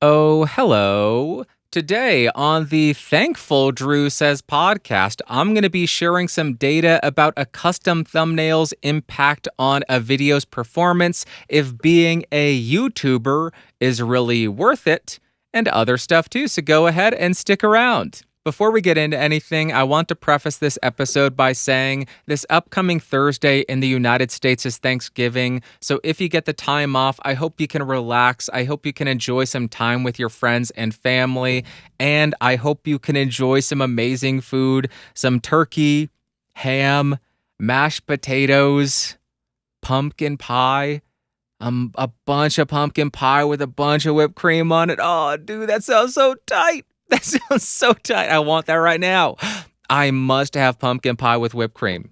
Oh, hello. Today on the Thankful Drew Says podcast, I'm going to be sharing some data about a custom thumbnail's impact on a video's performance, if being a YouTuber is really worth it, and other stuff too, so go ahead and stick around. Before we get into anything, I want to preface this episode by saying this upcoming Thursday in the United States is Thanksgiving, so if you get the time off, I hope you can relax. I hope you can enjoy some time with your friends and family, and I hope you can enjoy some amazing food, some turkey, ham, mashed potatoes, pumpkin pie, a bunch of pumpkin pie with a bunch of whipped cream on it. Oh, dude, that sounds so tight. That sounds so tight. I want that right now. I must have pumpkin pie with whipped cream.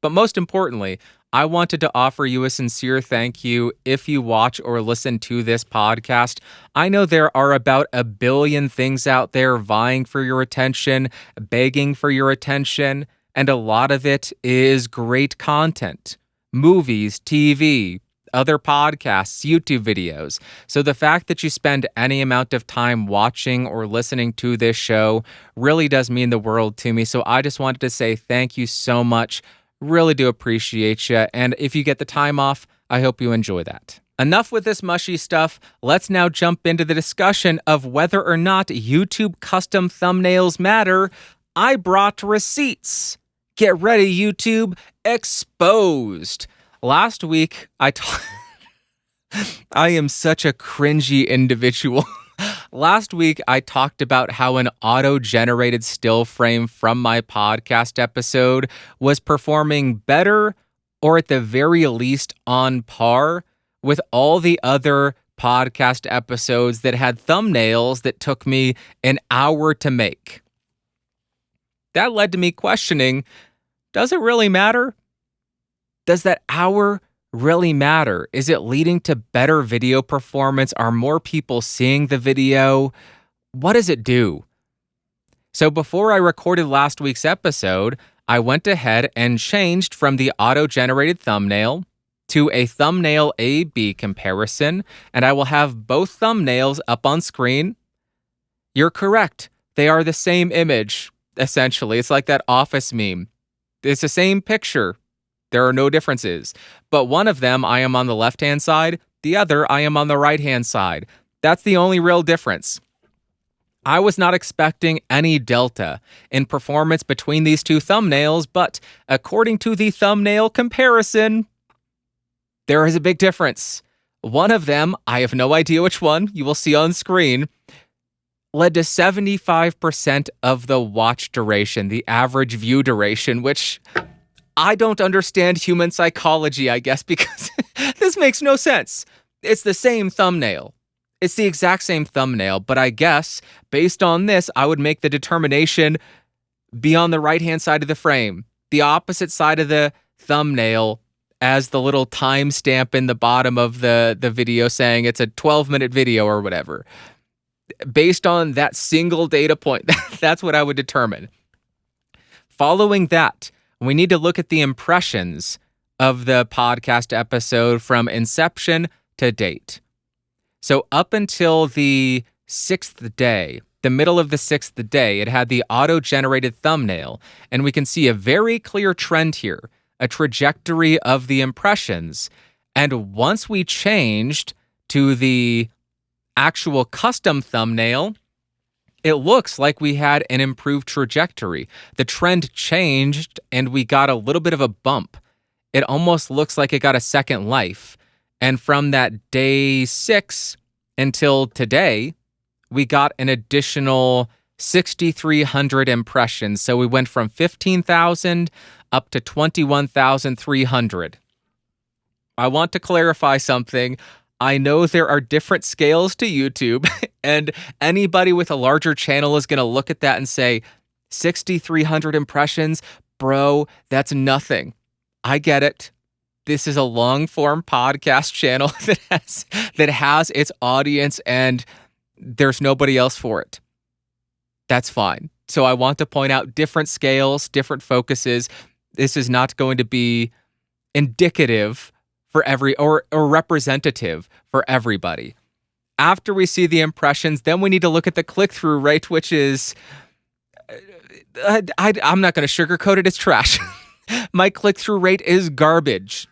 But most importantly, I wanted to offer you a sincere thank you if you watch or listen to this podcast. I know there are about 1 billion things out there vying for your attention, begging for your attention, and a lot of it is great content. Movies, TV, other podcasts, YouTube videos. So the fact that you spend any amount of time watching or listening to this show really does mean the world to me. So I just wanted to say thank you so much. Really do appreciate you. And if you get the time off, I hope you enjoy that. Enough with this mushy stuff. Let's now jump into the discussion of whether or not YouTube custom thumbnails matter. I brought receipts. Get ready, YouTube. Exposed. Last week, I am such a cringy individual. Last week, I talked about how an auto-generated still frame from my podcast episode was performing better, or at the very least on par, with all the other podcast episodes that had thumbnails that took me an hour to make. That led to me questioning, does it really matter? Does that hour really matter? Is it leading to better video performance? Are more people seeing the video? What does it do? So before I recorded last week's episode, I went ahead and changed from the auto-generated thumbnail to a thumbnail A/B comparison, and I will have both thumbnails up on screen. You're correct. They are the same image, essentially. It's like that Office meme. It's the same picture. There are no differences, but one of them I am on the left-hand side, the other I am on the right-hand side. That's the only real difference. I was not expecting any delta in performance between these two thumbnails, but according to the thumbnail comparison, there is a big difference. One of them, I have no idea which one, you will see on screen, led to 75% of the watch duration, the average view duration, which I don't understand human psychology, I guess, because this makes no sense. It's the same thumbnail. It's the exact same thumbnail, but I guess based on this, I would make the determination be on the right-hand side of the frame, the opposite side of the thumbnail as the little timestamp in the bottom of the video saying it's a 12-minute video or whatever. Based on that single data point, that's what I would determine. Following that, we need to look at the impressions of the podcast episode from inception to date. So up until the 6th day, the middle of the 6th day, it had the auto-generated thumbnail, and we can see a very clear trend here, a trajectory of the impressions. And once we changed to the actual custom thumbnail, it looks like we had an improved trajectory. The trend changed and we got a little bit of a bump. It almost looks like it got a second life. And from that day 6 until today, we got an additional 6,300 impressions. So we went from 15,000 up to 21,300. I want to clarify something. I know there are different scales to YouTube, and anybody with a larger channel is going to look at that and say, 6,300 impressions? Bro, that's nothing. I get it. This is a long-form podcast channel that has its audience, and there's nobody else for it. That's fine. So I want to point out different scales, different focuses. This is not going to be indicative for every or representative for everybody. After we see the impressions, then we need to look at the click-through rate, which is, I'm not going to sugarcoat it, it's trash. My click-through rate is garbage.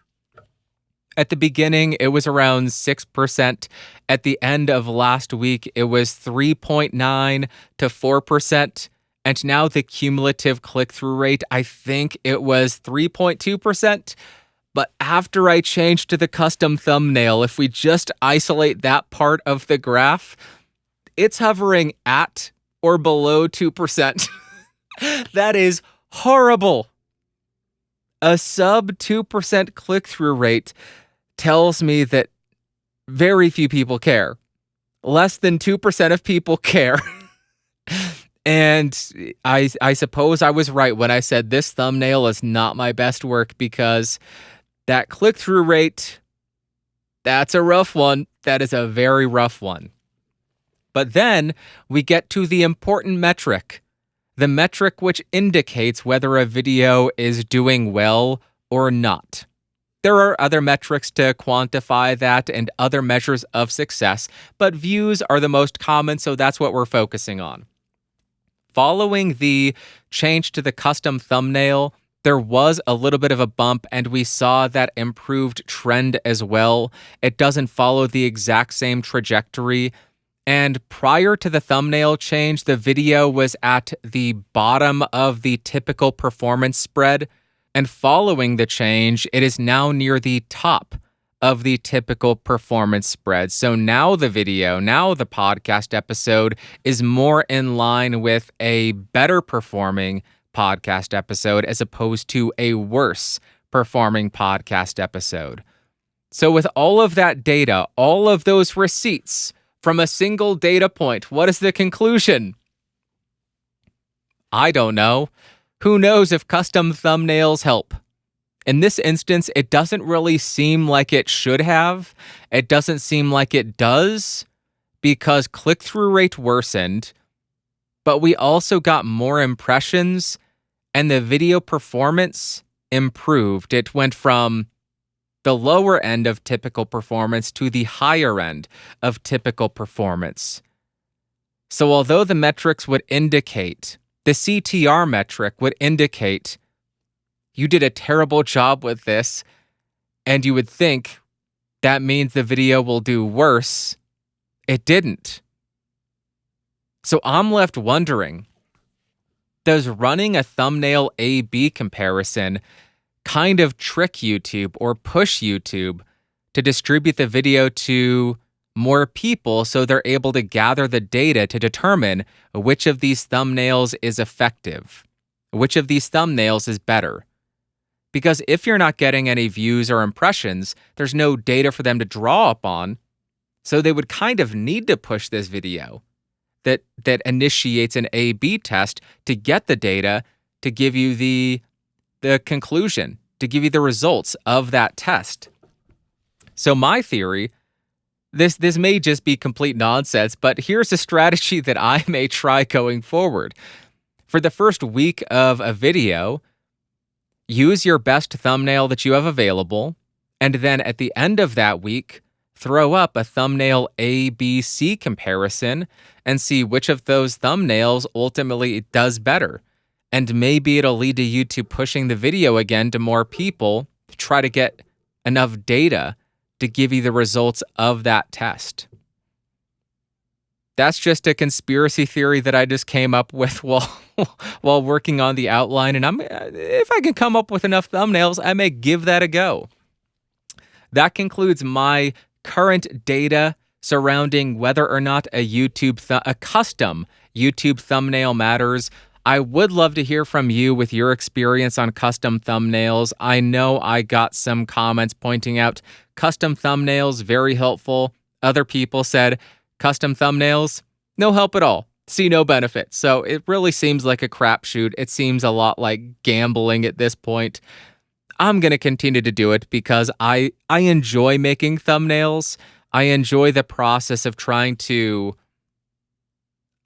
At the beginning, it was around 6%. At the end of last week, it was 3.9 to 4%. And now the cumulative click-through rate, I think it was 3.2%. But after I changed to the custom thumbnail, if we just isolate that part of the graph, it's hovering at or below 2%. That is horrible. A sub 2% click-through rate tells me that very few people care. Less than 2% of people care. And I suppose I was right when I said this thumbnail is not my best work, because that click-through rate, that's a rough one. That is a very rough one. But then we get to the important metric, the metric which indicates whether a video is doing well or not. There are other metrics to quantify that and other measures of success, but views are the most common, so that's what we're focusing on. Following the change to the custom thumbnail, there was a little bit of a bump, and we saw that improved trend as well. It doesn't follow the exact same trajectory. And prior to the thumbnail change, the video was at the bottom of the typical performance spread. And following the change, it is now near the top of the typical performance spread. So now the podcast episode is more in line with a better performing podcast episode as opposed to a worse performing podcast episode. So with all of that data, all of those receipts from a single data point, what is the conclusion? I don't know. Who knows if custom thumbnails help? In this instance, it doesn't really seem like it should have. It doesn't seem like it does, because click-through rate worsened, but we also got more impressions and the video performance improved. It went from the lower end of typical performance to the higher end of typical performance. So although the metrics would indicate, the CTR metric would indicate you did a terrible job with this, and you would think that means the video will do worse, it didn't. So I'm left wondering, does running a thumbnail A/B comparison kind of trick YouTube or push YouTube to distribute the video to more people so they're able to gather the data to determine which of these thumbnails is effective, which of these thumbnails is better? Because if you're not getting any views or impressions, there's no data for them to draw upon, so they would kind of need to push this video that initiates an A/B test to get the data to give you the conclusion, to give you the results of that test. So my theory, this may just be complete nonsense, but here's a strategy that I may try going forward. For the first week of a video, use your best thumbnail that you have available, and then at the end of that week, throw up a thumbnail A/B/C comparison and see which of those thumbnails ultimately does better. And maybe it'll lead to YouTube pushing the video again to more people to try to get enough data to give you the results of that test. That's just a conspiracy theory that I just came up with while working on the outline. And if I can come up with enough thumbnails, I may give that a go. That concludes my current data surrounding whether or not a custom YouTube thumbnail matters. I would love to hear from you with your experience on custom thumbnails. I know I got some comments pointing out custom thumbnails, very helpful. Other people said custom thumbnails, no help at all. See no benefit. So it really seems like a crapshoot. It seems a lot like gambling at this point. I'm going to continue to do it because I enjoy making thumbnails. I enjoy the process of trying to,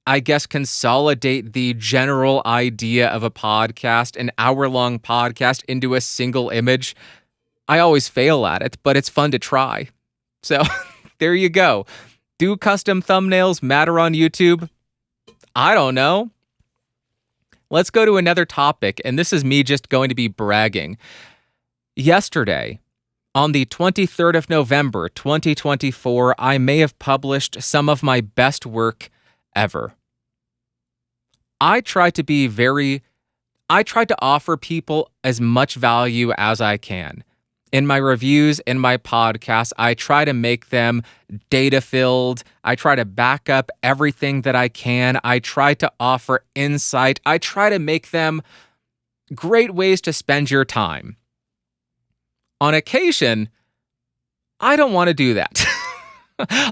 I guess, consolidate the general idea of a podcast, an hour-long podcast, into a single image. I always fail at it, but it's fun to try. So there you go. Do custom thumbnails matter on YouTube? I don't know. Let's go to another topic, and this is me just going to be bragging. Yesterday, on the 23rd of November, 2024, I may have published some of my best work ever. I tried to offer people as much value as I can. In my reviews, in my podcasts, I try to make them data-filled. I try to back up everything that I can. I try to offer insight. I try to make them great ways to spend your time. On occasion, I don't want to do that.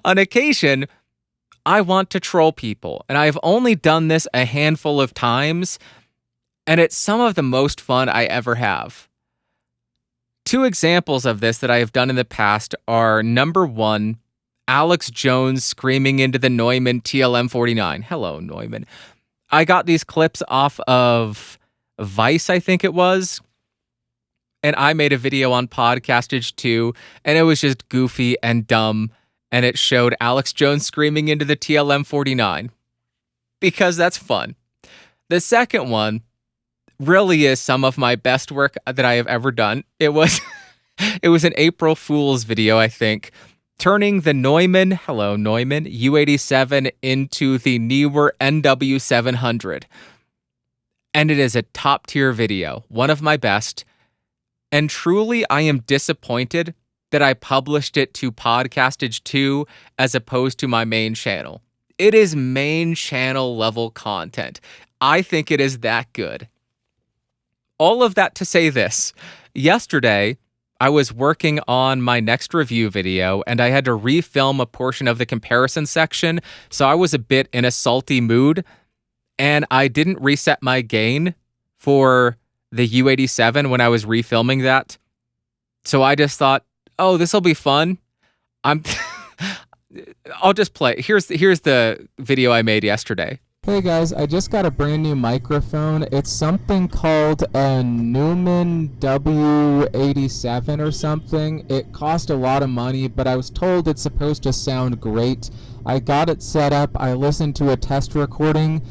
On occasion, I want to troll people, and I've only done this a handful of times, and it's some of the most fun I ever have. Two examples of this that I have done in the past are, number one, Alex Jones screaming into the Neumann TLM49. Hello, Neumann. I got these clips off of Vice, I think it was, and I made a video on Podcastage too, and it was just goofy and dumb, and it showed Alex Jones screaming into the TLM49, because that's fun. The second one really is some of my best work that I have ever done. It was an April Fool's video, I think, turning the Neumann U87 into the newer NW700. And it is a top tier video, one of my best. And truly, I am disappointed that I published it to Podcastage 2 as opposed to my main channel. It is main channel level content. I think it is that good. All of that to say this. Yesterday, I was working on my next review video, and I had to refilm a portion of the comparison section, so I was a bit in a salty mood, and I didn't reset my gain for the U87 when I was refilming that. So I just thought, oh, this will be fun. I'll just play. Here's the video I made yesterday. Hey guys, I just got a brand new microphone. It's something called a Neumann W87 or something. It cost a lot of money, but I was told it's supposed to sound great. I got it set up. I listened to a test recording.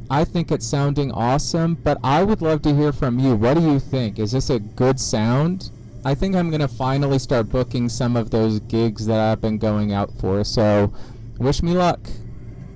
I think it's sounding awesome, but I would love to hear from you. What do you think? Is this a good sound? I think I'm going to finally start booking some of those gigs that I've been going out for, so wish me luck.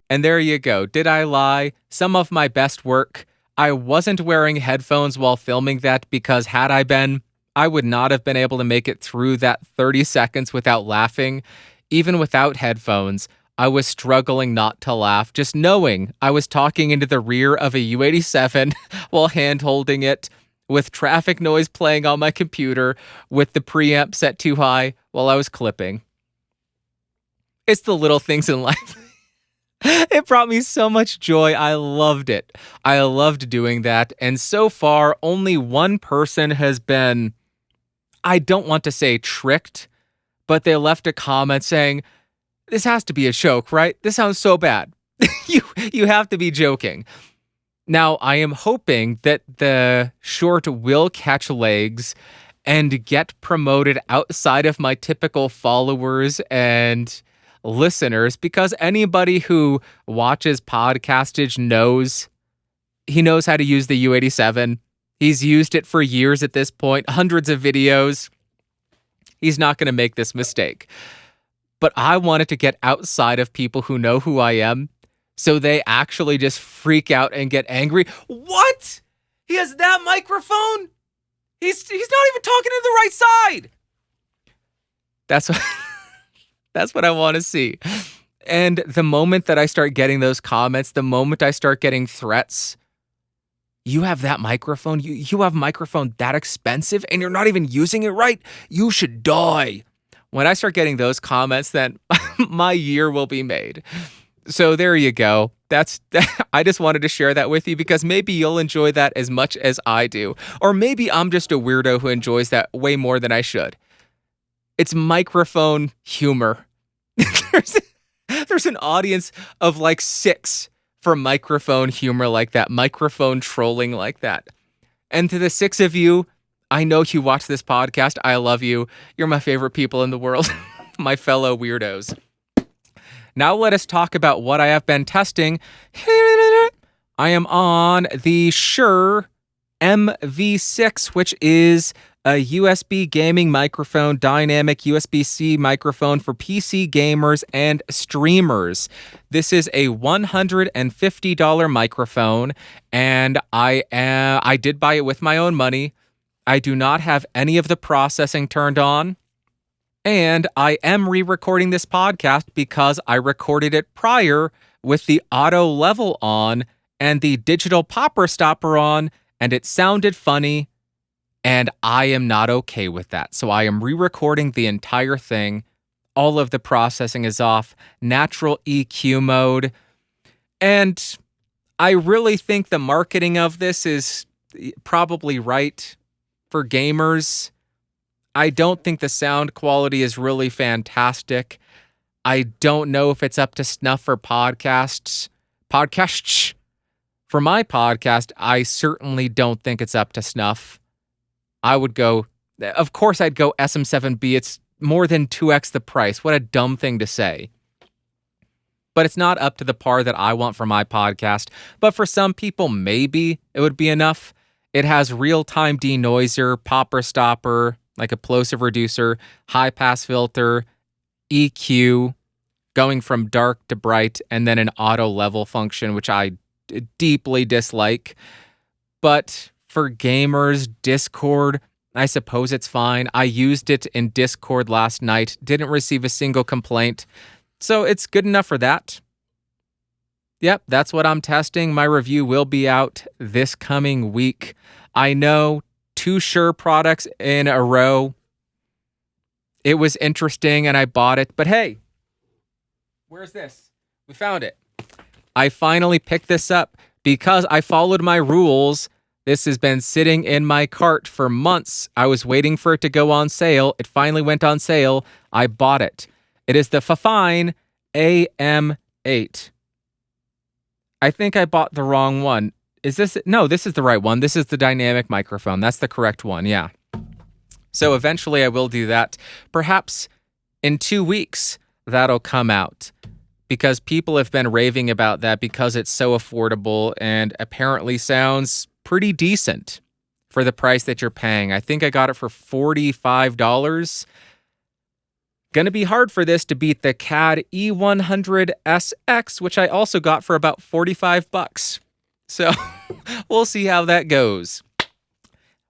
And there you go. Did I lie? Some of my best work. I wasn't wearing headphones while filming that because had I been, I would not have been able to make it through that 30 seconds without laughing. Even without headphones, I was struggling not to laugh, just knowing I was talking into the rear of a U87 while hand-holding it, with traffic noise playing on my computer, with the preamp set too high while I was clipping. It's the little things in life. It brought me so much joy. I loved it. I loved doing that. And so far, only one person has been, I don't want to say tricked, but they left a comment saying, this has to be a joke, right? This sounds so bad. You have to be joking. Now, I am hoping that the short will catch legs and get promoted outside of my typical followers and listeners, because anybody who watches Podcastage knows how to use the U87. He's used it for years at this point, hundreds of videos. He's not going to make this mistake. But I wanted to get outside of people who know who I am, so they actually just freak out and get angry. What? He has that microphone? He's not even talking to the right side. That's what I want to see. And the moment that I start getting those comments, the moment I start getting threats, you have that microphone? You have a microphone that expensive and you're not even using it right? You should die. When I start getting those comments, then my year will be made. So there you go. I just wanted to share that with you because maybe you'll enjoy that as much as I do. Or maybe I'm just a weirdo who enjoys that way more than I should. It's microphone humor. There's an audience of like 6 for microphone humor like that, microphone trolling like that. And to the 6 of you, I know you watch this podcast. I love you. You're my favorite people in the world, my fellow weirdos. Now let us talk about what I have been testing. I am on the Shure MV6, which is a USB gaming microphone, dynamic USB-C microphone for PC gamers and streamers. This is a $150 microphone, and I did buy it with my own money. I do not have any of the processing turned on. And I am re-recording this podcast because I recorded it prior with the auto level on and the digital popper stopper on, and it sounded funny, and I am not okay with that. So I am re-recording the entire thing. All of the processing is off, natural EQ mode, and I really think the marketing of this is probably right for gamers. I don't think the sound quality is really fantastic. I don't know if it's up to snuff for podcasts. For my podcast, I certainly don't think it's up to snuff. Of course I'd go SM7B. It's more than 2x the price. What a dumb thing to say. But it's not up to the par that I want for my podcast. But for some people, maybe it would be enough. It has real-time denoiser, popper stopper, like a plosive reducer, high-pass filter, EQ, going from dark to bright, and then an auto level function, which I deeply dislike. But for gamers, Discord, I suppose it's fine. I used it in Discord last night, didn't receive a single complaint, so it's good enough for that. Yep, that's what I'm testing. My review will be out this coming week. I know 2 Shure products in a row. It was interesting and I bought it, but hey, where's this? We found it. I finally picked this up because I followed my rules. This has been sitting in my cart for months. I was waiting for it to go on sale. It finally went on sale. I bought it. It is the Fifine AM8. I think I bought the wrong one. Is this? No, this is the right one. This is the dynamic microphone. That's the correct one, yeah. So eventually I will do that. Perhaps in 2 weeks that'll come out because people have been raving about that because it's so affordable and apparently sounds pretty decent for the price that you're paying. I think I got it for $45. Gonna be hard for this to beat the CAD E100SX, which I also got for about $45. So we'll see how that goes.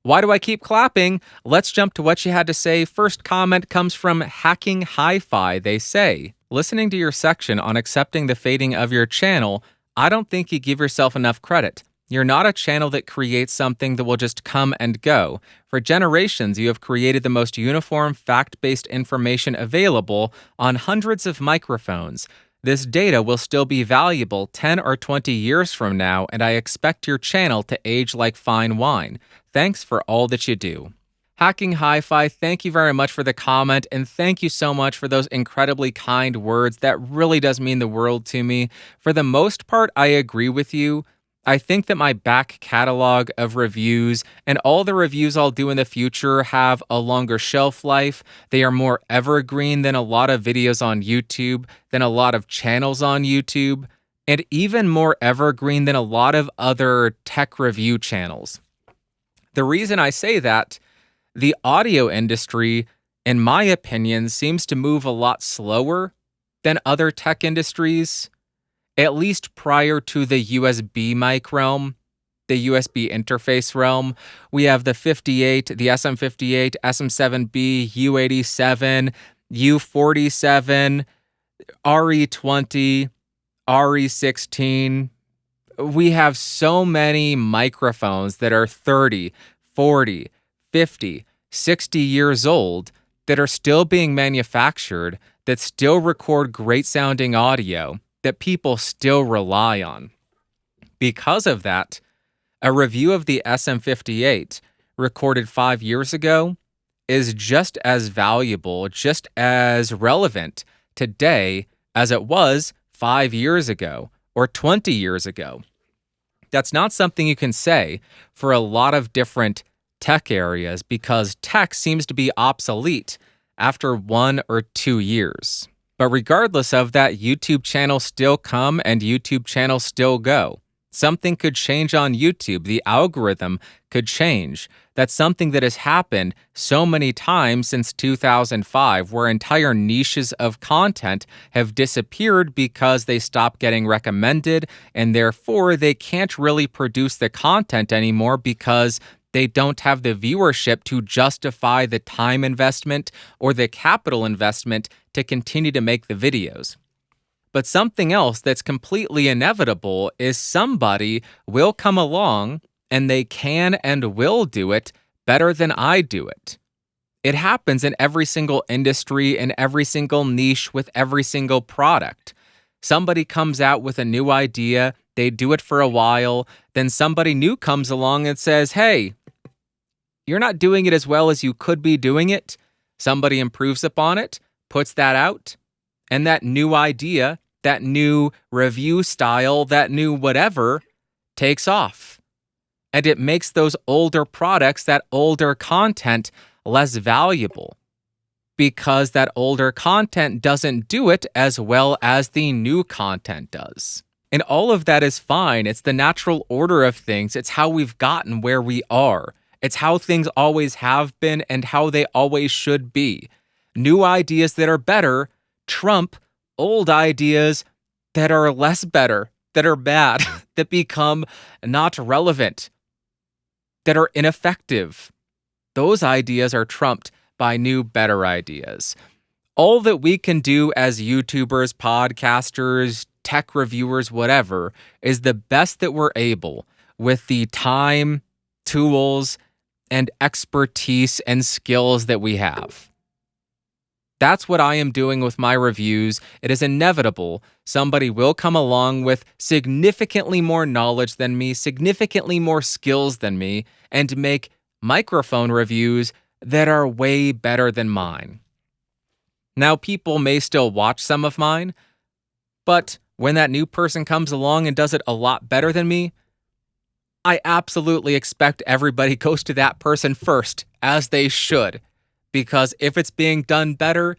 Why do I keep clapping? Let's jump to what you had to say. First comment comes from Hacking Hi-Fi. They say, listening to your section on accepting the fading of your channel, I don't think you give yourself enough credit. You're not a channel that creates something that will just come and go. For generations, you have created the most uniform, fact-based information available on hundreds of microphones. This data will still be valuable 10 or 20 years from now, and I expect your channel to age like fine wine. Thanks for all that you do. Hacking Hi-Fi, thank you very much for the comment, and thank you so much for those incredibly kind words. That really does mean the world to me. For the most part, I agree with you. I think that my back catalog of reviews and all the reviews I'll do in the future have a longer shelf life. They are more evergreen than a lot of videos on YouTube, than a lot of channels on YouTube, and even more evergreen than a lot of other tech review channels. The reason I say that, the audio industry, in my opinion, seems to move a lot slower than other tech industries. At least prior to the USB mic realm, the USB interface realm. We have the 58, the SM58, SM7B, U87, U47, RE20, RE16. We have so many microphones that are 30, 40, 50, 60 years old that are still being manufactured, that still record great sounding audio, that people still rely on. Because of that, a review of the SM58 recorded 5 years ago is just as valuable, just as relevant today as it was 5 years ago or 20 years ago. That's not something you can say for a lot of different tech areas because tech seems to be obsolete after 1 or 2 years. But regardless of that, YouTube channels still come and YouTube channels still go. Something could change on YouTube. The algorithm could change. That's something that has happened so many times since 2005, where entire niches of content have disappeared because they stopped getting recommended, and therefore they can't really produce the content anymore because they don't have the viewership to justify the time investment or the capital investment to continue to make the videos. But something else that's completely inevitable is somebody will come along and they can and will do it better than I do it. It happens in every single industry, in every single niche, with every single product. Somebody comes out with a new idea, they do it for a while, then somebody new comes along and says, hey, you're not doing it as well as you could be doing it. Somebody improves upon it, puts that out, and that new idea, that new review style, that new whatever, takes off. And it makes those older products, that older content, less valuable because that older content doesn't do it as well as the new content does. And all of that is fine. It's the natural order of things. It's how we've gotten where we are. It's how things always have been and how they always should be. New ideas that are better trump old ideas that are less better, that are bad, that become not relevant, that are ineffective. Those ideas are trumped by new, better ideas. All that we can do as YouTubers, podcasters, tech reviewers, whatever, is the best that we're able with the time, tools, and expertise and skills that we have. That's what I am doing with my reviews. It is inevitable. Somebody will come along with significantly more knowledge than me, significantly more skills than me, and make microphone reviews that are way better than mine. Now, people may still watch some of mine, but when that new person comes along and does it a lot better than me, I absolutely expect everybody goes to that person first, as they should. Because if it's being done better,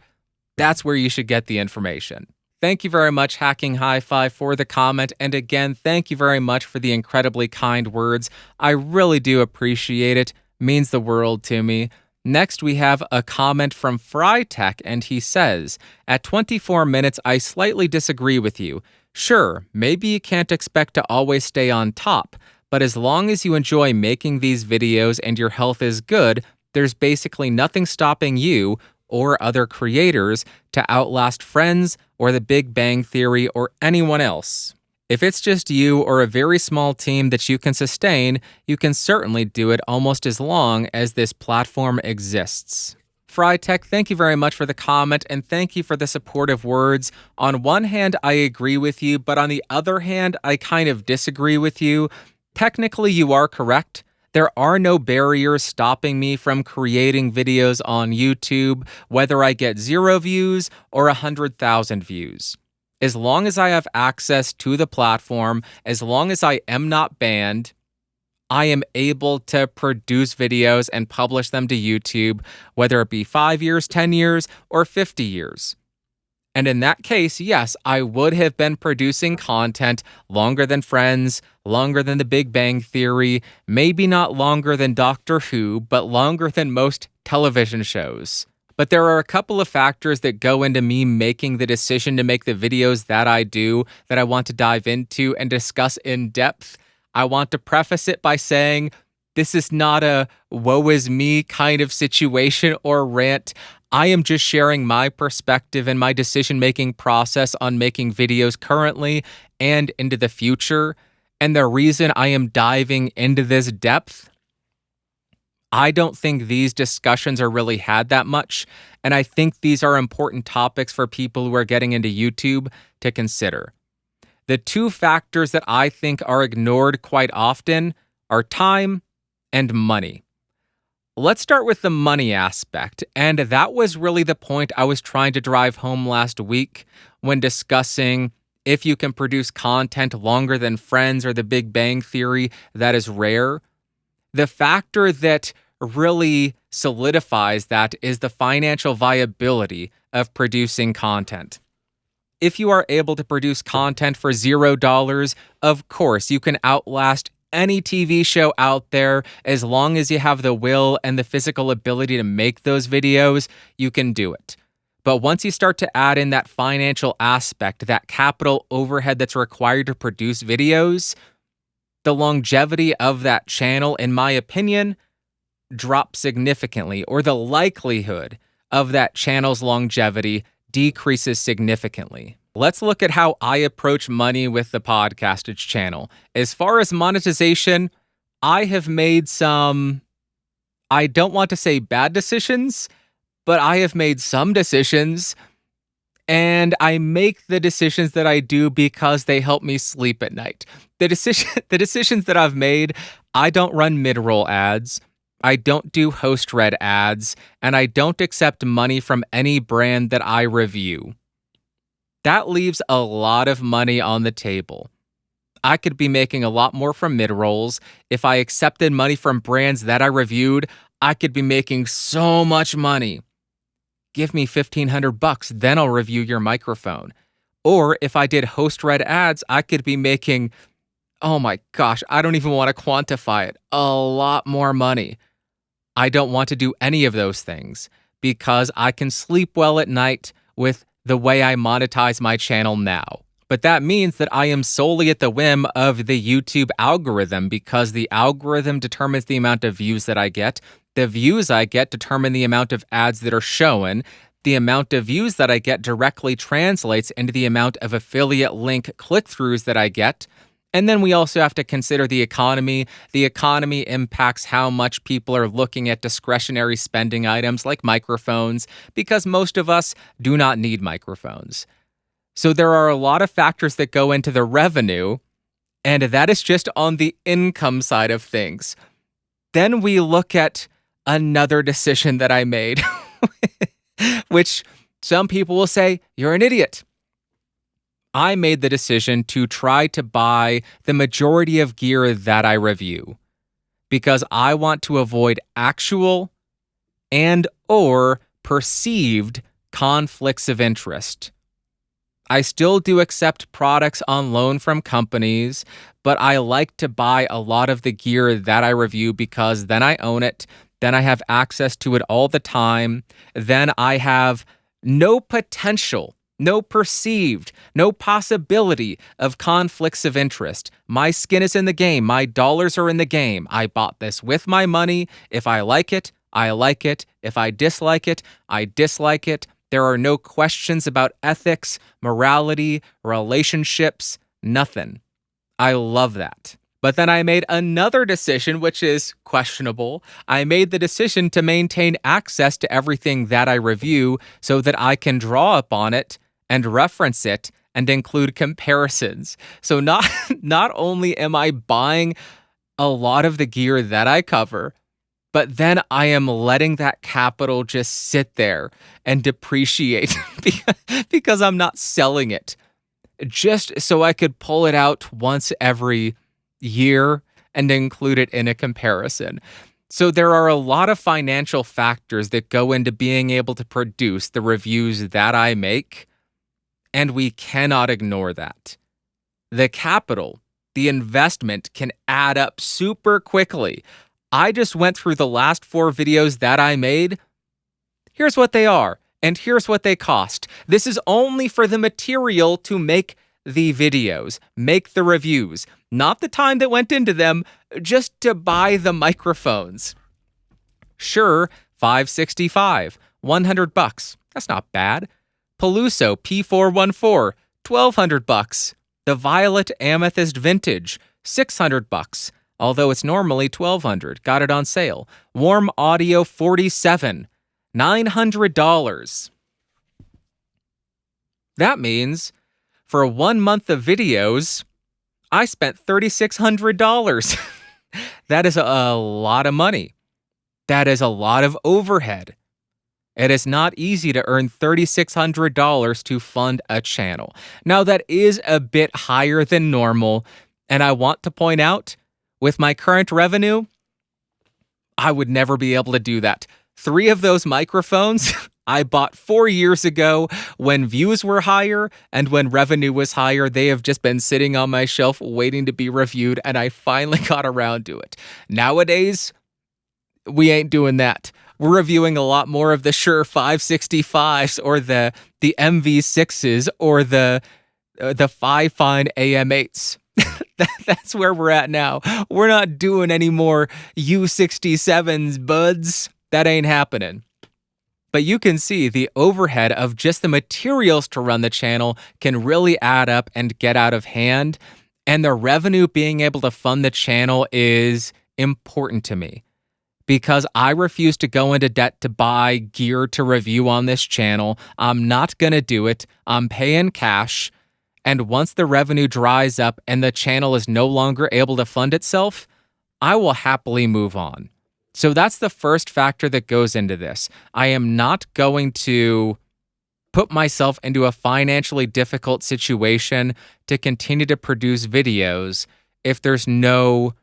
that's where you should get the information. Thank you very much, Hacking Hi-Fi, for the comment. And again, thank you very much for the incredibly kind words. I really do appreciate it. Means the world to me. Next, we have a comment from FryTech, and he says, at 24 minutes, I slightly disagree with you. Sure, maybe you can't expect to always stay on top, but as long as you enjoy making these videos and your health is good, there's basically nothing stopping you or other creators to outlast Friends or The Big Bang Theory or anyone else. If it's just you or a very small team that you can sustain, you can certainly do it almost as long as this platform exists. FryTech, thank you very much for the comment, and thank you for the supportive words. On one hand, I agree with you, but on the other hand, I kind of disagree with you. Technically, you are correct. There are no barriers stopping me from creating videos on YouTube, whether I get 0 views or 100,000 views. As long as I have access to the platform, as long as I am not banned, I am able to produce videos and publish them to YouTube, whether it be 5 years, 10 years, or 50 years. And in that case, yes, I would have been producing content longer than Friends, longer than The Big Bang Theory, maybe not longer than Doctor Who, but longer than most television shows. But there are a couple of factors that go into me making the decision to make the videos that I do that I want to dive into and discuss in depth. I want to preface it by saying this is not a woe is me kind of situation or rant. I am just sharing my perspective and my decision-making process on making videos currently and into the future. And the reason I am diving into this depth, I don't think these discussions are really had that much, and I think these are important topics for people who are getting into YouTube to consider. The two factors that I think are ignored quite often are time and money. Let's start with the money aspect, and that was really the point I was trying to drive home last week when discussing if you can produce content longer than Friends or The Big Bang Theory, that is rare. The factor that really solidifies that is the financial viability of producing content. If you are able to produce content for $0, of course, you can outlast any TV show out there. As long as you have the will and the physical ability to make those videos, you can do it. But once you start to add in that financial aspect, that capital overhead that's required to produce videos, the longevity of that channel, in my opinion, drops significantly, or the likelihood of that channel's longevity decreases significantly. Let's look at how I approach money with the Podcastage channel. As far as monetization, I have made some, I don't want to say bad decisions, but I have made some decisions, and I make the decisions that I do because they help me sleep at night. The decisions that I've made, I don't run mid-roll ads, I don't do host-read ads, and I don't accept money from any brand that I review. That leaves a lot of money on the table. I could be making a lot more from mid-rolls. If I accepted money from brands that I reviewed, I could be making so much money. Give me $1,500, then I'll review your microphone. Or if I did host-read ads, I could be making, oh my gosh, I don't even want to quantify it, a lot more money. I don't want to do any of those things because I can sleep well at night with the way I monetize my channel now. But that means that I am solely at the whim of the YouTube algorithm because the algorithm determines the amount of views that I get. The views I get determine the amount of ads that are shown. The amount of views that I get directly translates into the amount of affiliate link click-throughs that I get. And then we also have to consider the economy. The economy impacts how much people are looking at discretionary spending items like microphones, because most of us do not need microphones. So there are a lot of factors that go into the revenue, and that is just on the income side of things. Then we look at another decision that I made, which some people will say, you're an idiot. I made the decision to try to buy the majority of gear that I review because I want to avoid actual and or perceived conflicts of interest. I still do accept products on loan from companies, but I like to buy a lot of the gear that I review because then I own it, then I have access to it all the time, then I have no potential, no perceived, no possibility of conflicts of interest. My skin is in the game. My dollars are in the game. I bought this with my money. If I like it, I like it. If I dislike it, I dislike it. There are no questions about ethics, morality, relationships, nothing. I love that. But then I made another decision, which is questionable. I made the decision to maintain access to everything that I review so that I can draw upon it and reference it and include comparisons. So not only am I buying a lot of the gear that I cover, but then I am letting that capital just sit there and depreciate because I'm not selling it, just so I could pull it out once every year and include it in a comparison. So there are a lot of financial factors that go into being able to produce the reviews that I make, and we cannot ignore that. The capital, the investment can add up super quickly. I just went through the last 4 videos that I made. Here's what they are, and here's what they cost. This is only for the material to make the videos, make the reviews, not the time that went into them, just to buy the microphones. Shure, $565, $100. That's not bad. Peluso P410, $1,200. The Violet Amethyst Vintage, $600. Although it's normally $1,200. Got it on sale. Warm Audio 47, $900. That means for 1 month of videos, I spent $3,600. That is a lot of money. That is a lot of overhead. It is not easy to earn $3,600 to fund a channel. Now, that is a bit higher than normal, and I want to point out, with my current revenue, I would never be able to do that. 3 of those microphones I bought 4 years ago when views were higher and when revenue was higher. They have just been sitting on my shelf waiting to be reviewed, and I finally got around to it. Nowadays, we ain't doing that. We're reviewing a lot more of the Shure 565s or the MV6s or the Fine AM8s. That's where we're at now. We're not doing any more U67s, buds. That ain't happening. But you can see the overhead of just the materials to run the channel can really add up and get out of hand. And the revenue being able to fund the channel is important to me because I refuse to go into debt to buy gear to review on this channel. I'm not going to do it. I'm paying cash. And once the revenue dries up and the channel is no longer able to fund itself, I will happily move on. So that's the first factor that goes into this. I am not going to put myself into a financially difficult situation to continue to produce videos if there's no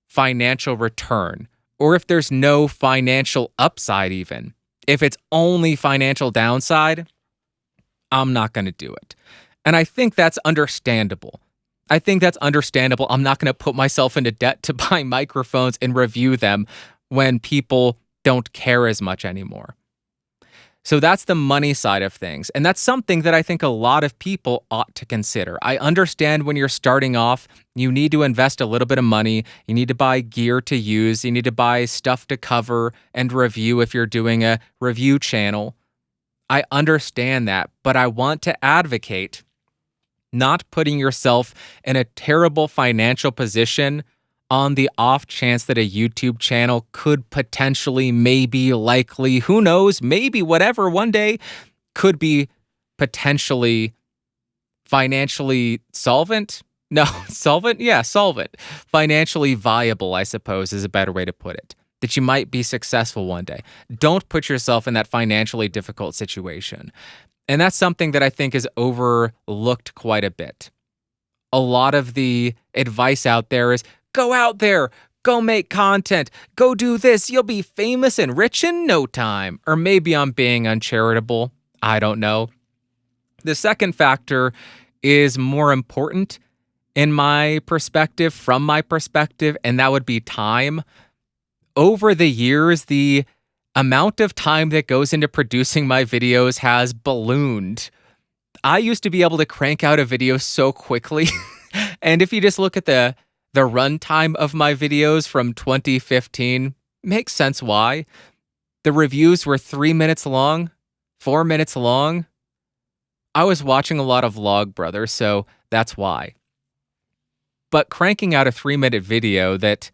financial return or if there's no financial upside even. If it's only financial downside, I'm not going to do it. And I think that's understandable. I'm not going to put myself into debt to buy microphones and review them when people don't care as much anymore. So that's the money side of things. And that's something that I think a lot of people ought to consider. I understand when you're starting off, you need to invest a little bit of money. You need to buy gear to use. You need to buy stuff to cover and review if you're doing a review channel. I understand that, but I want to advocate not putting yourself in a terrible financial position on the off chance that a YouTube channel could potentially, maybe, likely, who knows, maybe, whatever, one day could be potentially financially solvent. No, solvent? Yeah, solvent. Financially viable, I suppose, is a better way to put it. That you might be successful one day. Don't put yourself in that financially difficult situation. And that's something that I think is overlooked quite a bit. A lot of the advice out there is, go out there, go make content, go do this, you'll be famous and rich in no time. Or maybe I'm being uncharitable. I don't know. The second factor is more important in my perspective, from my perspective, and that would be time. Over the years, the amount of time that goes into producing my videos has ballooned. I used to be able to crank out a video so quickly. And if you just look at the runtime of my videos from 2015, makes sense why. The reviews were 3 minutes long, 4 minutes long. I was watching a lot of Vlogbrother, so that's why. But cranking out a 3-minute video that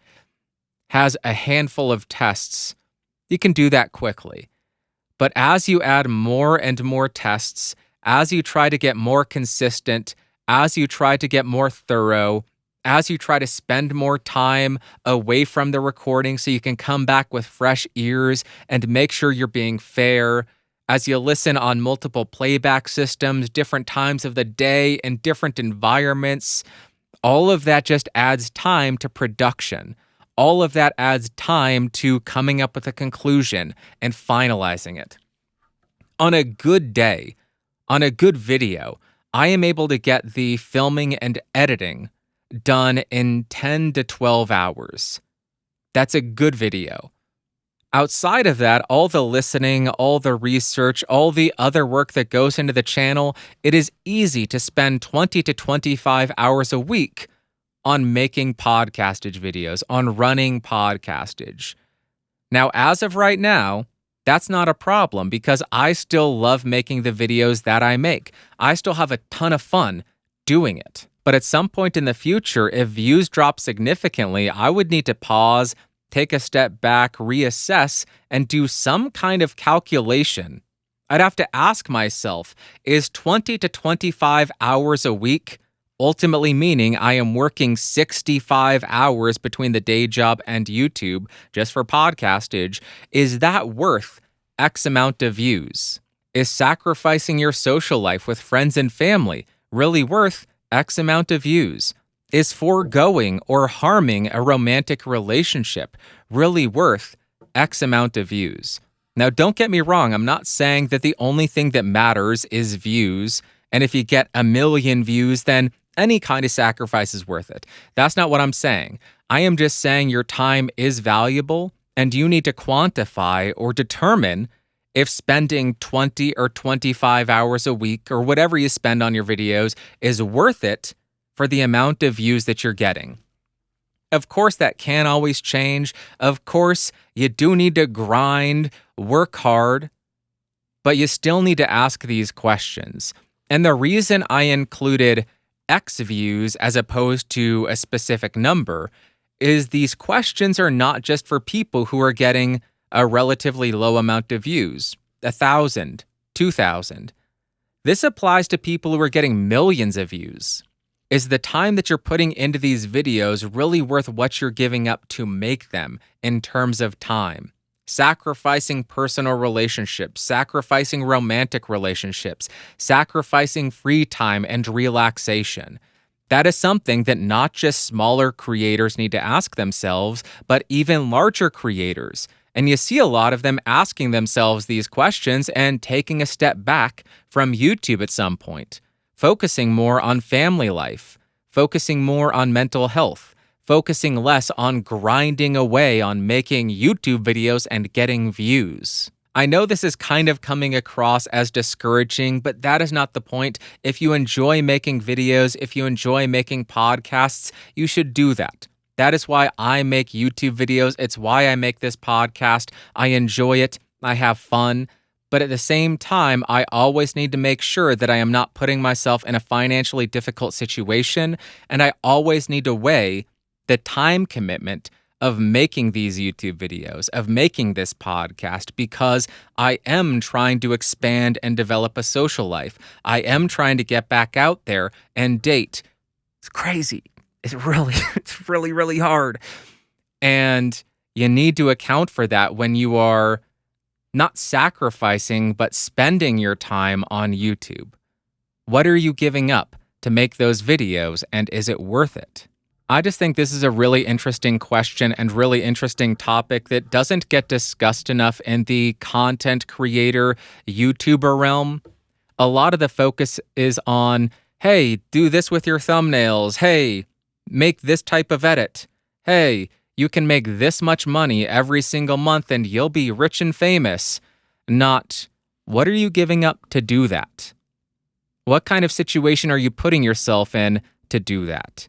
has a handful of tests, you can do that quickly. But as you add more and more tests, as you try to get more consistent, as you try to get more thorough, as you try to spend more time away from the recording so you can come back with fresh ears and make sure you're being fair, as you listen on multiple playback systems, different times of the day, in different environments, all of that just adds time to production. All of that adds time to coming up with a conclusion and finalizing it. On a good day, on a good video, I am able to get the filming and editing done in 10 to 12 hours. That's a good video. Outside of that, all the listening, all the research, all the other work that goes into the channel, it is easy to spend 20 to 25 hours a week on making podcastage videos, on running podcastage. Now, as of right now, that's not a problem because I still love making the videos that I make. I still have a ton of fun doing it. But at some point in the future, if views drop significantly, I would need to pause, take a step back, reassess, and do some kind of calculation. I'd have to ask myself, is 20 to 25 hours a week ultimately meaning I am working 65 hours between the day job and YouTube just for podcastage? Is that worth X amount of views? Is sacrificing your social life with friends and family really worth X amount of views? Is foregoing or harming a romantic relationship really worth X amount of views? Now, don't get me wrong, I'm not saying that the only thing that matters is views, and if you get 1,000,000 views, then any kind of sacrifice is worth it. That's not what I'm saying. I am just saying your time is valuable, and you need to quantify or determine if spending 20 or 25 hours a week or whatever you spend on your videos is worth it for the amount of views that you're getting. Of course, that can always change. Of course, you do need to grind, work hard, but you still need to ask these questions. And the reason I included X views as opposed to a specific number is these questions are not just for people who are getting a relatively low amount of views, 1,000, 2,000. This applies to people who are getting millions of views. Is the time that you're putting into these videos really worth what you're giving up to make them in terms of time? Sacrificing personal relationships, sacrificing romantic relationships, sacrificing free time and relaxation. That is something that not just smaller creators need to ask themselves, but even larger creators. And you see a lot of them asking themselves these questions and taking a step back from YouTube at some point, focusing more on family life, focusing more on mental health, focusing less on grinding away on making YouTube videos and getting views. I know this is kind of coming across as discouraging, but that is not the point. If you enjoy making videos, if you enjoy making podcasts, you should do that. That is why I make YouTube videos. It's why I make this podcast. I enjoy it. I have fun. But at the same time, I always need to make sure that I am not putting myself in a financially difficult situation, and I always need to weigh the time commitment of making these YouTube videos, of making this podcast, because I am trying to expand and develop a social life. I am trying to get back out there and date. It's crazy. It's really hard. And you need to account for that when you are not sacrificing, but spending your time on YouTube. What are you giving up to make those videos, and is it worth it? I just think this is a really interesting question and really interesting topic that doesn't get discussed enough in the content creator, YouTuber realm. A lot of the focus is on, hey, do this with your thumbnails. Hey, make this type of edit. Hey, you can make this much money every single month and you'll be rich and famous. Not, what are you giving up to do that? What kind of situation are you putting yourself in to do that?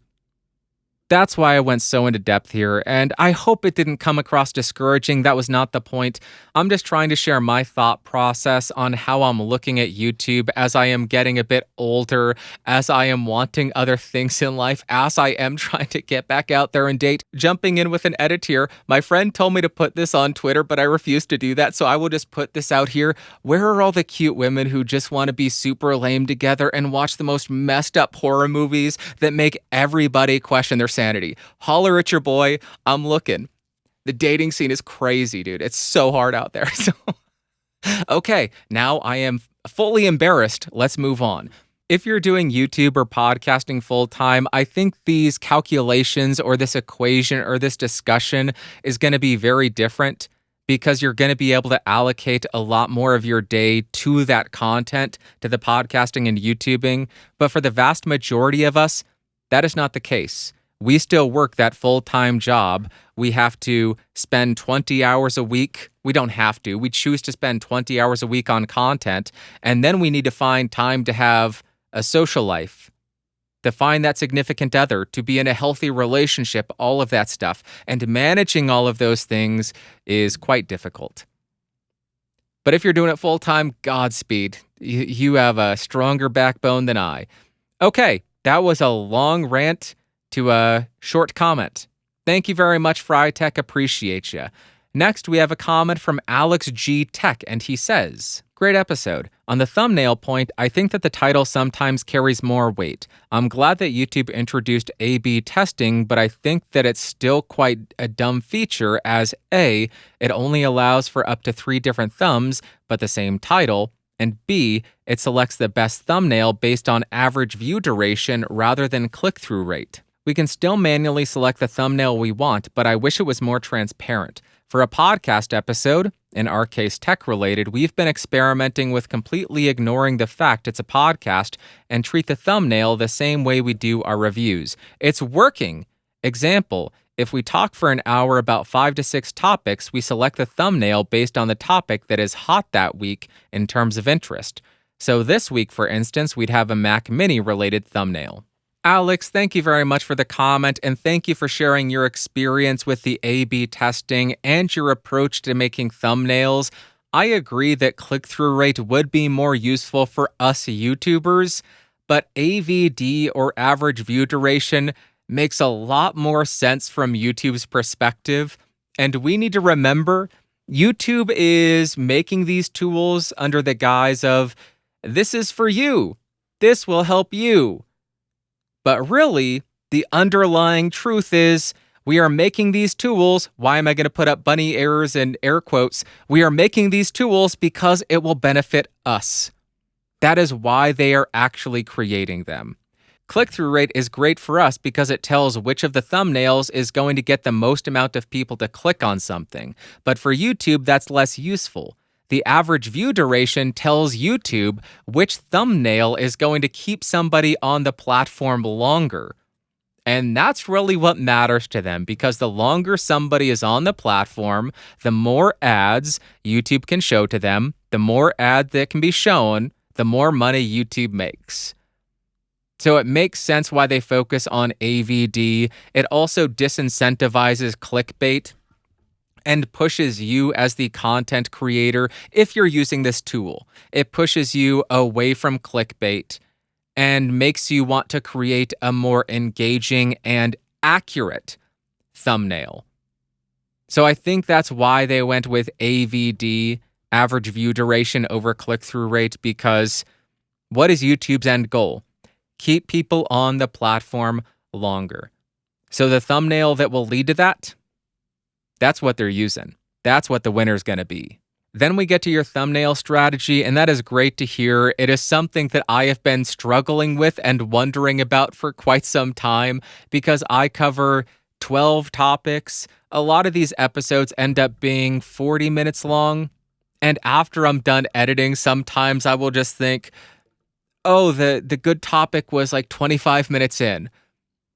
That's why I went so into depth here, and I hope it didn't come across discouraging. That was not the point. I'm just trying to share my thought process on how I'm looking at YouTube as I am getting a bit older, as I am wanting other things in life, as I am trying to get back out there and date. Jumping in with an edit here, my friend told me to put this on Twitter, but I refused to do that, so I will just put this out here. Where are all the cute women who just want to be super lame together and watch the most messed up horror movies that make everybody question their sanity? Holler at your boy. I'm looking. The dating scene is crazy, dude. It's so hard out there. So, okay, now I am fully embarrassed. Let's move on. If you're doing YouTube or podcasting full time, I think these calculations or this equation or this discussion is going to be very different because you're going to be able to allocate a lot more of your day to that content, to the podcasting and YouTubing. But for the vast majority of us, that is not the case. We still work that full-time job. We have to spend 20 hours a week. We don't have to. We choose to spend 20 hours a week on content. And then we need to find time to have a social life, to find that significant other, to be in a healthy relationship, all of that stuff. And managing all of those things is quite difficult. But if you're doing it full-time, Godspeed. You have a stronger backbone than I. Okay, that was a long rant to a short comment. Thank you very much, FryTech. Appreciate you. Next, we have a comment from Alex G. Tech, and he says, great episode. On the thumbnail point, I think that the title sometimes carries more weight. I'm glad that YouTube introduced A/B testing, but I think that it's still quite a dumb feature as A, it only allows for up to 3 different thumbs, but the same title, and B, it selects the best thumbnail based on average view duration rather than click-through rate. We can still manually select the thumbnail we want, but I wish it was more transparent. For a podcast episode, in our case tech-related, we've been experimenting with completely ignoring the fact it's a podcast and treat the thumbnail the same way we do our reviews. It's working. Example, if we talk for an hour about 5 to 6 topics, we select the thumbnail based on the topic that is hot that week in terms of interest. So this week, for instance, we'd have a Mac Mini related thumbnail. Alex, thank you very much for the comment, and thank you for sharing your experience with the A/B testing and your approach to making thumbnails. I agree that click-through rate would be more useful for us YouTubers, but AVD or average view duration makes a lot more sense from YouTube's perspective, and we need to remember YouTube is making these tools under the guise of, this is for you, this will help you. But really, the underlying truth is, we are making these tools, why am I going to put up bunny errors and air quotes? We are making these tools because it will benefit us. That is why they are actually creating them. Click-through rate is great for us because it tells which of the thumbnails is going to get the most amount of people to click on something. But for YouTube, that's less useful. The average view duration tells YouTube which thumbnail is going to keep somebody on the platform longer. And that's really what matters to them, because the longer somebody is on the platform, the more ads YouTube can show to them, the more ads that can be shown, the more money YouTube makes. So it makes sense why they focus on AVD. It also disincentivizes clickbait and pushes you as the content creator, if you're using this tool. It pushes you away from clickbait and makes you want to create a more engaging and accurate thumbnail. So I think that's why they went with AVD, average view duration, over click-through rate, because what is YouTube's end goal? Keep people on the platform longer. So the thumbnail that will lead to that, that's what they're using. That's what the winner's going to be. Then we get to your thumbnail strategy, and that is great to hear. It is something that I have been struggling with and wondering about for quite some time, because I cover 12 topics. A lot of these episodes end up being 40 minutes long, and after I'm done editing, sometimes I will just think, oh, the good topic was like 25 minutes in,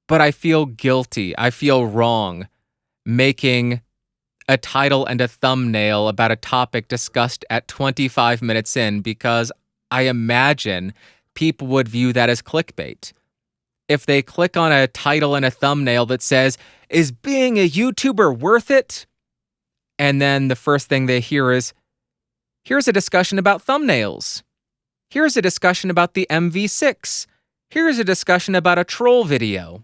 but I feel guilty. I feel wrong making a title and a thumbnail about a topic discussed at 25 minutes in, because I imagine people would view that as clickbait. If they click on a title and a thumbnail that says, is being a YouTuber worth it? And then the first thing they hear is, here's a discussion about thumbnails. Here's a discussion about the MV6. Here's a discussion about a troll video.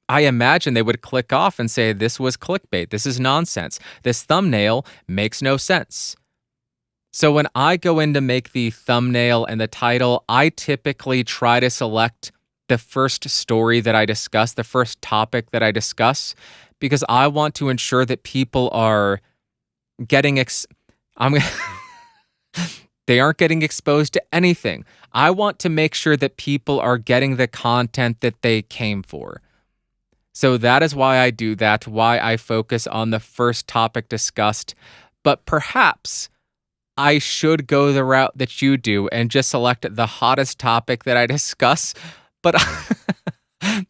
I imagine they would click off and say, this was clickbait. This is nonsense. This thumbnail makes no sense. So when I go in to make the thumbnail and the title, I typically try to select the first story that I discuss, the first topic that I discuss, because I want to ensure that people are getting they aren't getting exposed to anything. I want to make sure that people are getting the content that they came for. So that is why I do that, why I focus on the first topic discussed. But perhaps I should go the route that you do and just select the hottest topic that I discuss. But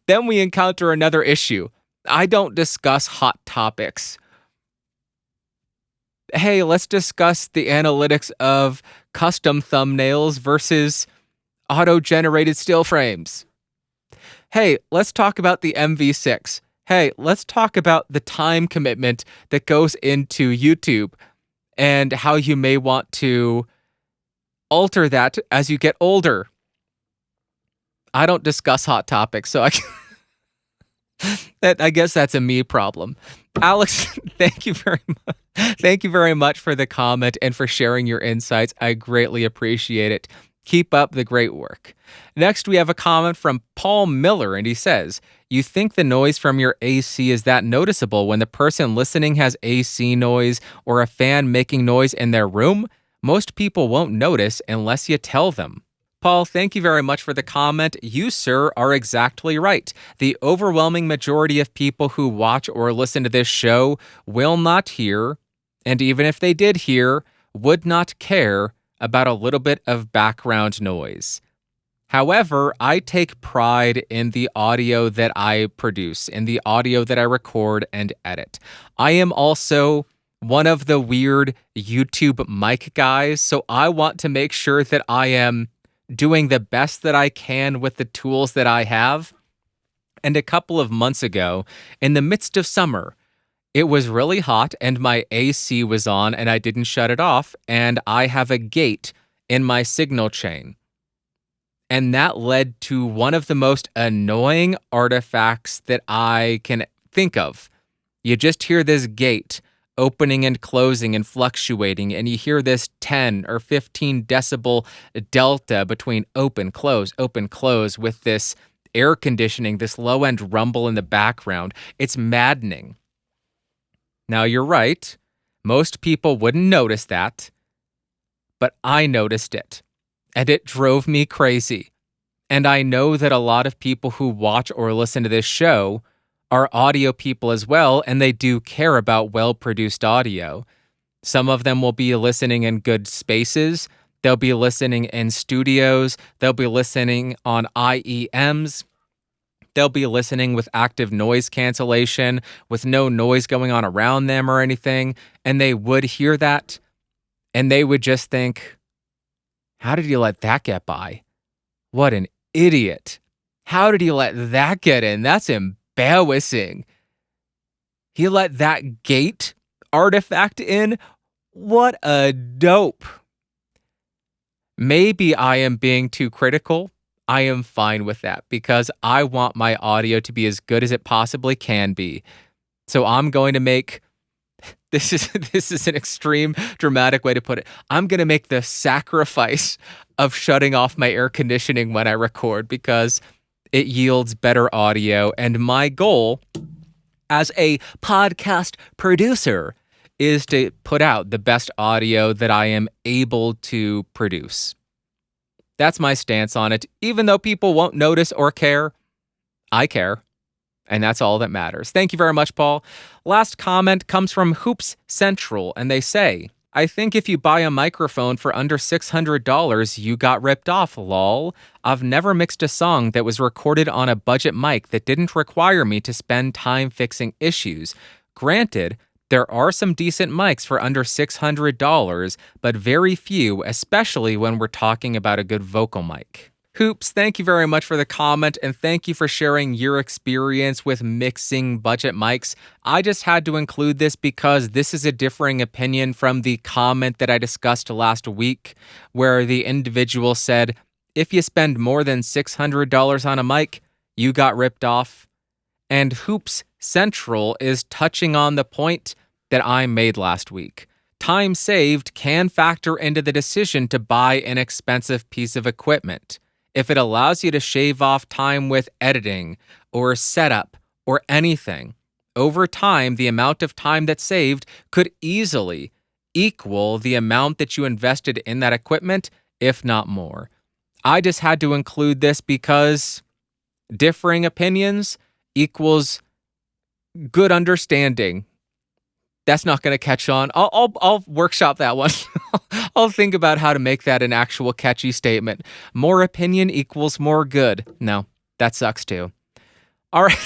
then we encounter another issue. I don't discuss hot topics. Hey, let's discuss the analytics of custom thumbnails versus auto-generated still frames. Hey, let's talk about the MV6. Hey, let's talk about the time commitment that goes into YouTube and how you may want to alter that as you get older. I don't discuss hot topics, so I guess that's a me problem. Alex, thank you very much. Thank you very much for the comment and for sharing your insights. I greatly appreciate it. Keep up the great work. Next, we have a comment from Paul Miller, and he says, you think the noise from your AC is that noticeable when the person listening has AC noise or a fan making noise in their room? Most people won't notice unless you tell them. Paul, thank you very much for the comment. You, sir, are exactly right. The overwhelming majority of people who watch or listen to this show will not hear and even if they did hear, would not care about a little bit of background noise. However, I take pride in the audio that I produce, in the audio that I record and edit. I am also one of the weird YouTube mic guys, so I want to make sure that I am doing the best that I can with the tools that I have. And a couple of months ago, in the midst of summer, it was really hot and my AC was on and I didn't shut it off, and I have a gate in my signal chain. And that led to one of the most annoying artifacts that I can think of. You just hear this gate opening and closing and fluctuating, and you hear this 10 or 15 decibel delta between open, close, with this air conditioning, this low-end rumble in the background. It's maddening. Now, you're right. Most people wouldn't notice that, but I noticed it, and it drove me crazy. And I know that a lot of people who watch or listen to this show are audio people as well, and they do care about well-produced audio. Some of them will be listening in good spaces. They'll be listening in studios. They'll be listening on IEMs. They'll be listening with active noise cancellation, with no noise going on around them or anything, and they would hear that, and they would just think, how did you let that get by? What an idiot. How did he let that get in? That's embarrassing. He let that gate artifact in? What a dope. Maybe I am being too critical. I am fine with that because I want my audio to be as good as it possibly can be. So I'm going to make, this is an extreme dramatic way to put it. I'm going to make the sacrifice of shutting off my air conditioning when I record because it yields better audio. And my goal as a podcast producer is to put out the best audio that I am able to produce. That's my stance on it. Even though people won't notice or care, I care. And that's all that matters. Thank you very much, Paul. Last comment comes from Hoops Central, and they say, I think if you buy a microphone for under $600, you got ripped off, lol. I've never mixed a song that was recorded on a budget mic that didn't require me to spend time fixing issues. Granted, there are some decent mics for under $600, but very few, especially when we're talking about a good vocal mic. Hoops, thank you very much for the comment, and thank you for sharing your experience with mixing budget mics. I just had to include this because this is a differing opinion from the comment that I discussed last week, where the individual said, if you spend more than $600 on a mic, you got ripped off. And Hoops Central is touching on the point that I made last week. Time saved can factor into the decision to buy an expensive piece of equipment. If it allows you to shave off time with editing or setup or anything, over time, the amount of time that's saved could easily equal the amount that you invested in that equipment, if not more. I just had to include this because differing opinions equals good understanding. That's not going to catch on. I'll workshop that one. I'll think about how to make that an actual catchy statement. More opinion equals more good. No, that sucks too. All right,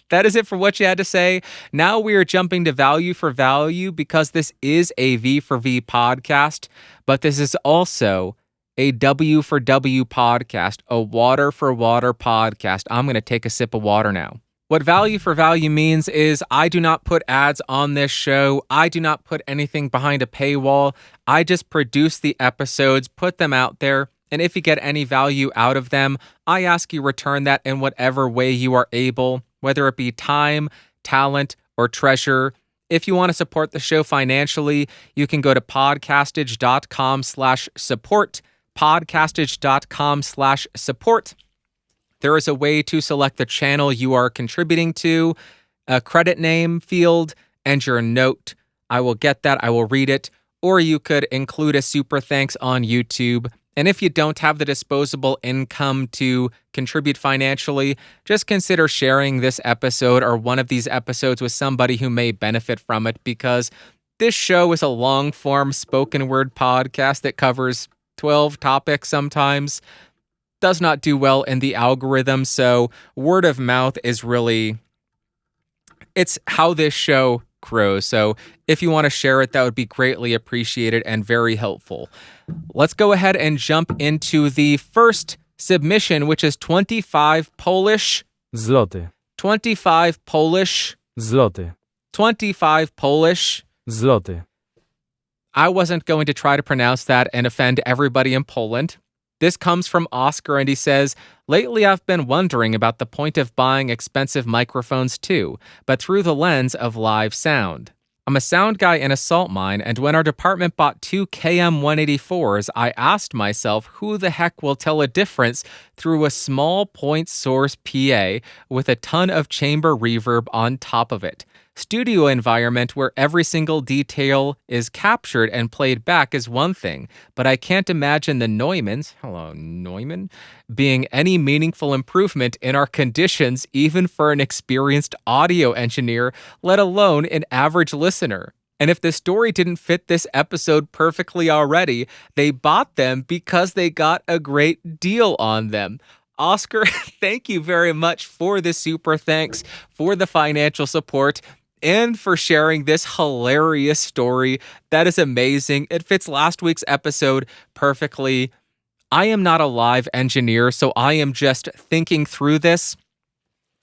that is it for what you had to say. Now we are jumping to value for value because this is a V for V podcast, but this is also a W for W podcast, a water for water podcast. I'm going to take a sip of water now. What value for value means is I do not put ads on this show. I do not put anything behind a paywall. I just produce the episodes, put them out there, and if you get any value out of them, I ask you return that in whatever way you are able, whether it be time, talent, or treasure. If you want to support the show financially, you can go to podcastage.com/support, podcastage.com/support. There is a way to select the channel you are contributing to, a credit name field, and your note. I will get that. I will read it. Or you could include a super thanks on YouTube. And if you don't have the disposable income to contribute financially, just consider sharing this episode or one of these episodes with somebody who may benefit from it because This show is a long-form spoken word podcast that covers 12 topics sometimes. Does not do well in the algorithm, so word of mouth is really, it's how this show grows. So if you want to share it, that would be greatly appreciated and very helpful. Let's go ahead and jump into the first submission, which is 25 Polish Zloty. 25 Polish Zloty. 25 Polish. Zloty. I wasn't going to try to pronounce that and offend everybody in Poland. This comes from Oscar, and he says, lately I've been wondering about the point of buying expensive microphones too, but through the lens of live sound. I'm a sound guy in a salt mine, and when our department bought two KM184s, I asked myself who the heck will tell a difference through a small point source PA with a ton of chamber reverb on top of it. Studio environment where every single detail is captured and played back is one thing, but I can't imagine the Neumanns, hello Neumann, being any meaningful improvement in our conditions even for an experienced audio engineer, let alone an average listener. And if the story didn't fit this episode perfectly already, they bought them because they got a great deal on them. Oscar, thank you very much for the super thanks, for the financial support, and for sharing this hilarious story. That is amazing. It fits last week's episode perfectly. I am not a live engineer, so I am just thinking through this.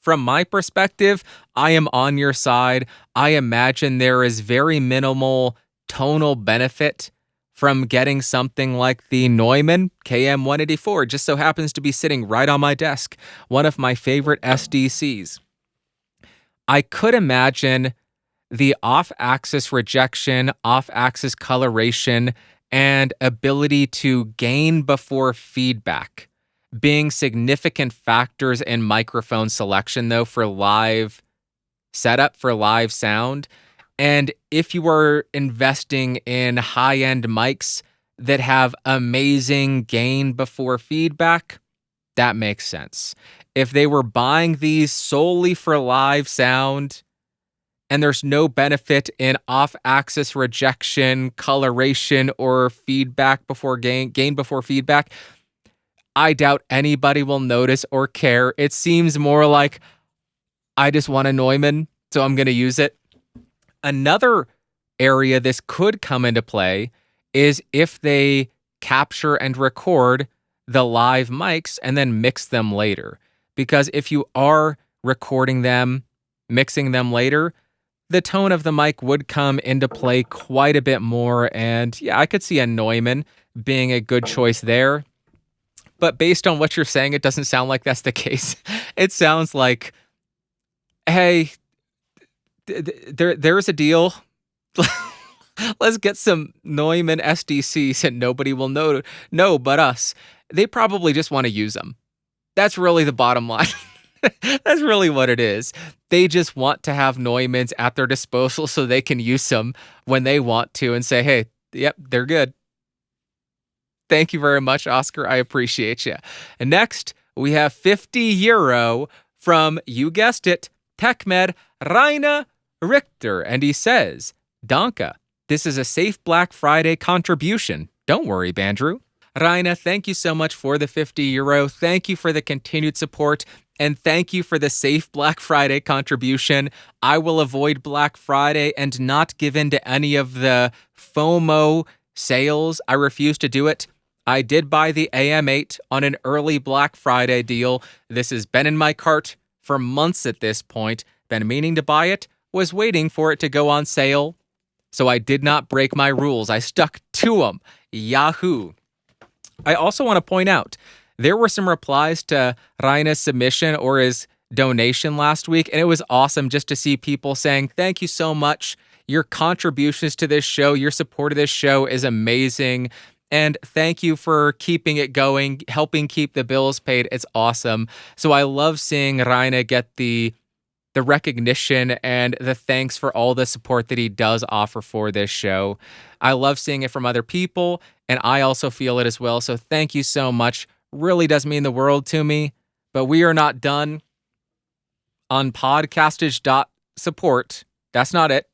From my perspective, I am on your side. I imagine there is very minimal tonal benefit from getting something like the Neumann KM184. It just so happens to be sitting right on my desk, one of my favorite SDCs. I could imagine the off-axis rejection, off-axis coloration, and ability to gain before feedback being significant factors in microphone selection, though, for live setup, for live sound. And if you are investing in high-end mics that have amazing gain before feedback, that makes sense. If they were buying these solely for live sound and there's no benefit in off-axis rejection, coloration, or feedback before gain before feedback, I doubt anybody will notice or care. It seems more like, I just want a Neumann, so I'm going to use it. Another area this could come into play is if they capture and record the live mics and then mix them later. Because if you are recording them, mixing them later, the tone of the mic would come into play quite a bit more. And yeah, I could see a Neumann being a good choice there. But based on what you're saying, it doesn't sound like that's the case. It sounds like, hey, there's a deal. Let's get some Neumann SDCs and nobody will know but us. They probably just want to use them. That's really the bottom line. That's really what it is. They just want to have Neumanns at their disposal so they can use them when they want to and say, hey, yep, they're good. Thank you very much, Oscar. I appreciate you. And next, we have €50 from, you guessed it, TechMed Rainer Richter. And he says, Danke, this is a safe Black Friday contribution. Don't worry, Bandrew. Raina, thank you so much for the €50. Thank you for the continued support. And thank you for the safe Black Friday contribution. I will avoid Black Friday and not give in to any of the FOMO sales. I refuse to do it. I did buy the AM8 on an early Black Friday deal. This has been in my cart for months at this point. Been meaning to buy it, was waiting for it to go on sale. So I did not break my rules. I stuck to them. Yahoo! I also want to point out, there were some replies to Raina's submission or his donation last week, and it was awesome just to see people saying, thank you so much. Your contributions to this show, your support of this show is amazing. And thank you for keeping it going, helping keep the bills paid. It's awesome. So I love seeing Raina get the recognition and the thanks for all the support that he does offer for this show. I love seeing it from other people, and I also feel it as well. So thank you so much. Really does mean the world to me. But we are not done on podcastage.support. That's not it.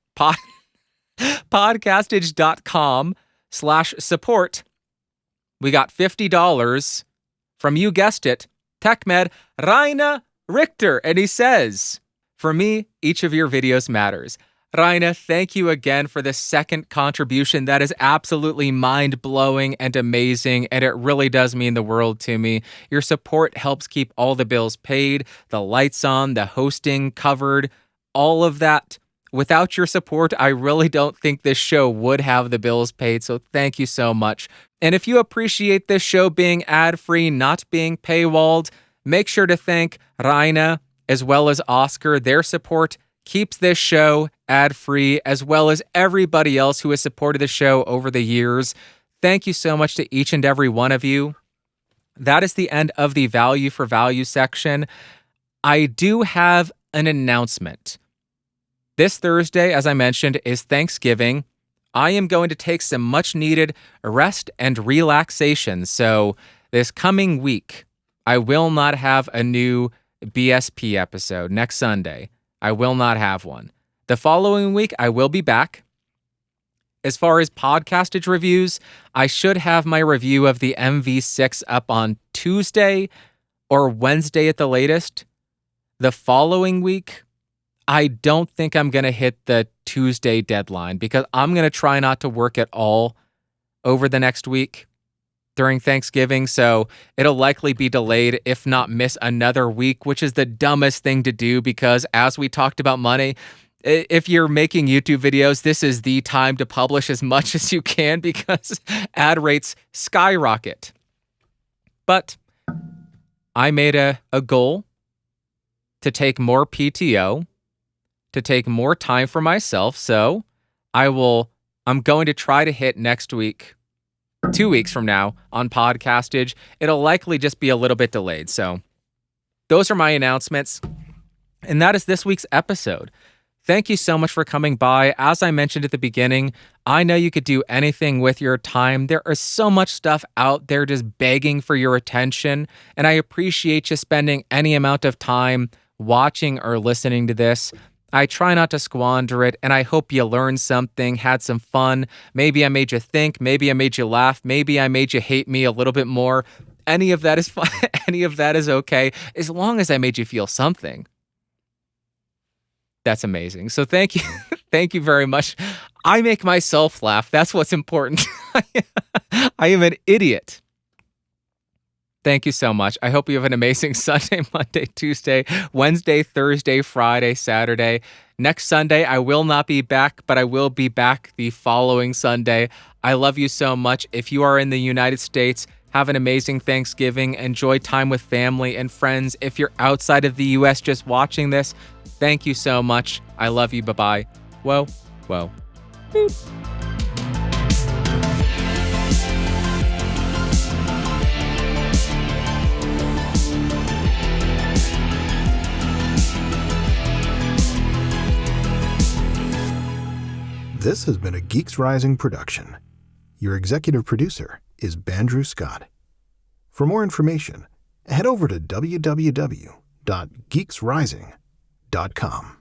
Podcastage.com/support. We got $50 from, you guessed it, TechMed Raina Richter. And he says, for me, each of your videos matters. Raina, thank you again for the second contribution. That is absolutely mind-blowing and amazing, and it really does mean the world to me. Your support helps keep all the bills paid, the lights on, the hosting covered, all of that. Without your support, I really don't think this show would have the bills paid, so thank you so much. And if you appreciate this show being ad-free, not being paywalled, make sure to thank Raina as well as Oscar. Their support keeps this show ad-free, as well as everybody else who has supported the show over the years. Thank you so much to each and every one of you. That is the end of the value for value section. I do have an announcement. This Thursday, as I mentioned, is Thanksgiving. I am going to take some much-needed rest and relaxation. So this coming week, I will not have a new BSP episode next Sunday. I will not have one. The following week, I will be back. As far as podcastage reviews, I should have my review of the MV6 up on Tuesday or Wednesday at the latest. The following week, I don't think I'm going to hit the Tuesday deadline because I'm going to try not to work at all over the next week during Thanksgiving, so it'll likely be delayed, if not miss another week, which is the dumbest thing to do because, as we talked about money, if you're making YouTube videos, this is the time to publish as much as you can because ad rates skyrocket. But I made a goal to take more PTO, to take more time for myself, so I'm going to try to hit next week, 2 weeks from now, on Podcastage. It'll likely just be a little bit delayed. So those are my announcements. And that is this week's episode. Thank you so much for coming by. As I mentioned at the beginning, I know you could do anything with your time. There is so much stuff out there just begging for your attention. And I appreciate you spending any amount of time watching or listening to this. I try not to squander it, and I hope you learned something, had some fun. Maybe I made you think, maybe I made you laugh, maybe I made you hate me a little bit more. Any of that is fine. Any of that is okay, as long as I made you feel something. That's amazing. So thank you. Thank you very much. I make myself laugh. That's what's important. I am an idiot. Thank you so much. I hope you have an amazing Sunday, Monday, Tuesday, Wednesday, Thursday, Friday, Saturday. Next Sunday, I will not be back, but I will be back the following Sunday. I love you so much. If you are in the United States, have an amazing Thanksgiving. Enjoy time with family and friends. If you're outside of the U.S. just watching this, thank you so much. I love you. Bye-bye. Whoa, whoa. Boop. This has been a Geeks Rising production. Your executive producer is Bandrew Scott. For more information, head over to www.geeksrising.com.